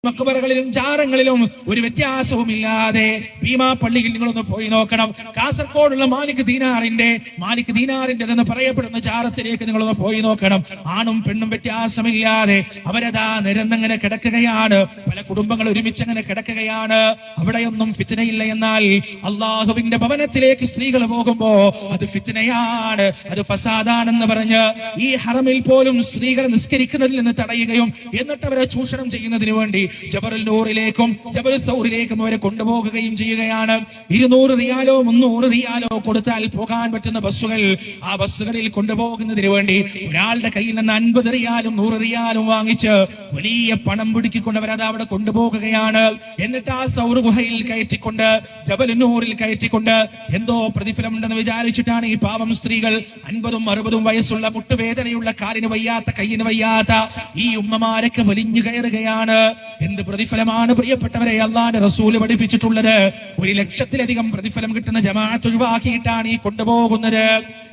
മക്ബറകളിലും ജാറങ്ങളിലും ഒരു വ്യത്യാസവുമില്ലാതെ ഭീമാ പള്ളിയിൽ നിങ്ങളൊന്ന് പോയി നോക്കണം. കാസർഗോഡുള്ള മാലിക് ദീനാറിന്റെ എന്ന് പറയപ്പെടുന്ന ജാറത്തിലേക്ക് നിങ്ങളൊന്ന് പോയി നോക്കണം. ആണും പെണ്ണും വ്യത്യാസമില്ലാതെ അവരതാ നിരന്നങ്ങനെ കിടക്കുകയാണ്. പല കുടുംബങ്ങൾ ഒരുമിച്ചങ്ങനെ കിടക്കുകയാണ്. അവിടെയൊന്നും ഫിത്നയില്ല. എന്നാൽ അള്ളാഹുവിന്റെ ഭവനത്തിലേക്ക് സ്ത്രീകൾ പോകുമ്പോ അത് ഫിത്നയാണ്, അത് ഫസാദാണെന്ന് പറഞ്ഞ് ഈ ഹറമിൽ പോലും സ്ത്രീകളെ നിസ്കരിക്കുന്നതിൽ നിന്ന് തടയുകയും എന്നിട്ട് അവരെ ചൂഷണം ചെയ്യുന്നതിന് വേണ്ടി ജബറുൽ നൂറിലേക്കും ജബറുൽ തൗറിലേക്കും അവരെ കൊണ്ടുപോകുകയും ചെയ്യുകയാണ്. 200 റിയാലോ 300 റിയാലോ കൊടുത്താൽ പോകാൻ പറ്റുന്ന ബസ്സുകൾ, ആ ബസ്സുകളിൽ കൊണ്ടുപോകുന്നതിന് വേണ്ടി ഒരാളുടെ കയ്യിൽ നിന്ന് 50 റിയാലും 100 റിയാലും വാങ്ങിച്ച് വലിയ പണം പിടിക്കൊണ്ട് അവരത് അവിടെ കൊണ്ടുപോകുകയാണ്. എന്നിട്ട് ആ സൗർ ഗുഹയിൽ കയറ്റിക്കൊണ്ട് ജബലുൽ നൂറിൽ കയറ്റിക്കൊണ്ട് എന്തോ പ്രതിഫലം ഉണ്ടെന്ന് വിചാരിച്ചിട്ടാണ് ഈ പാവം സ്ത്രീകൾ 50ഉം 60ഉം വയസ്സുള്ള മുട്ടുവേദനയുള്ള കാലിന് വയ്യാത്ത കയ്യിന് വയ്യാത്ത ഈ ഉമ്മമാരൊക്കെ വലിഞ്ഞു കയറുകയാണ്. എന്ത് പ്രതിഫലമാണ് പ്രിയപ്പെട്ടവരെ അല്ലാഹുവിന്റെ റസൂല് പഠിപ്പിച്ചിട്ടുള്ളത്? 1 ലക്ഷത്തിലധികം പ്രതിഫലം കിട്ടുന്ന ജമാഅത്ത് ഒഴിവാക്കിയിട്ടാണ് ഈ കൊണ്ടുപോകുന്നത്.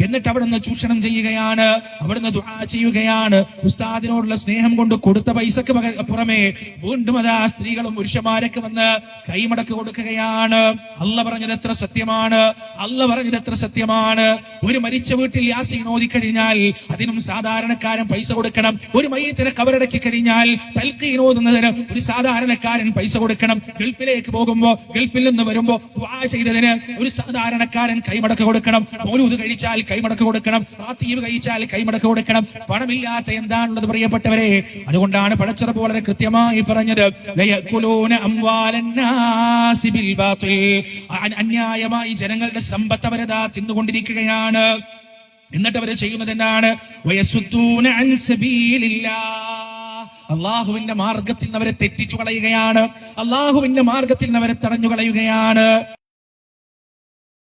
എന്നിട്ട് അവിടുന്ന് ചൂഷണം ചെയ്യുകയാണ്, അവിടുന്ന് ദുആ ചെയ്യുകയാണ്. ഉസ്താദിനോടുള്ള സ്നേഹം കൊണ്ട് കൊടുത്ത പൈസക്ക് പുറമെ വീണ്ടും അതാ സ്ത്രീകളും പുരുഷന്മാരൊക്കെ വന്ന് കൈമടക്ക് കൊടുക്കുകയാണ്. അല്ലാഹ് പറഞ്ഞത് എത്ര സത്യമാണ്. ഒരു മരിച്ച വീട്ടിൽ യാസീൻ ഓതി കഴിഞ്ഞാൽ അതിനും സാധാരണക്കാരൻ പൈസ കൊടുക്കണം. ഒരു മയ്യത്തിനെ കബറടക്കി കഴിഞ്ഞാൽ തൽഖീൻ ഓതുന്നതിന് ഒരു സാധാരണക്കാരൻ പൈസ കൊടുക്കണം. ഗൾഫിലേക്ക് പോകുമ്പോ ഗൾഫിൽ നിന്ന് വരുമ്പോ ദുആ ചെയ്തതിന് ഒരു സാധാരണക്കാരൻ കൈമടക്ക് കൊടുക്കണം. മൗലൂദ് കഴിച്ചാൽ കൈമടക്ക് കൊടുക്കണം. റാത്തീബ് കഴിച്ചാൽ കൈമടക്ക് കൊടുക്കണം. പണമില്ലാത്ത എന്താണുള്ളത് പ്രിയപ്പെട്ടവരെ? അതുകൊണ്ടാണ് പടച്ചറബ് വളരെ കൃത്യമായി പറഞ്ഞത്, ലയകുലൂന അംവാലന്നാസി ബിൽ ബാത്തിൽ. അന്യായമായി ജനങ്ങളുടെ സമ്പത്ത് അവരതാ തിന്നുകൊണ്ടിരിക്കുകയാണ്. എന്നിട്ട് അവര് ചെയ്യുന്നത് എന്താണ്? വയസുദ്ദൂന അൻ സബീലില്ലാഹ്. അള്ളാഹുവിന്റെ മാർഗത്തിൽ നിന്ന് അവരെ തെറ്റിച്ചു കളയുകയാണ്, അള്ളാഹുവിന്റെ മാർഗത്തിൽ നിന്ന് അവരെ തടഞ്ഞു കളയുകയാണ്.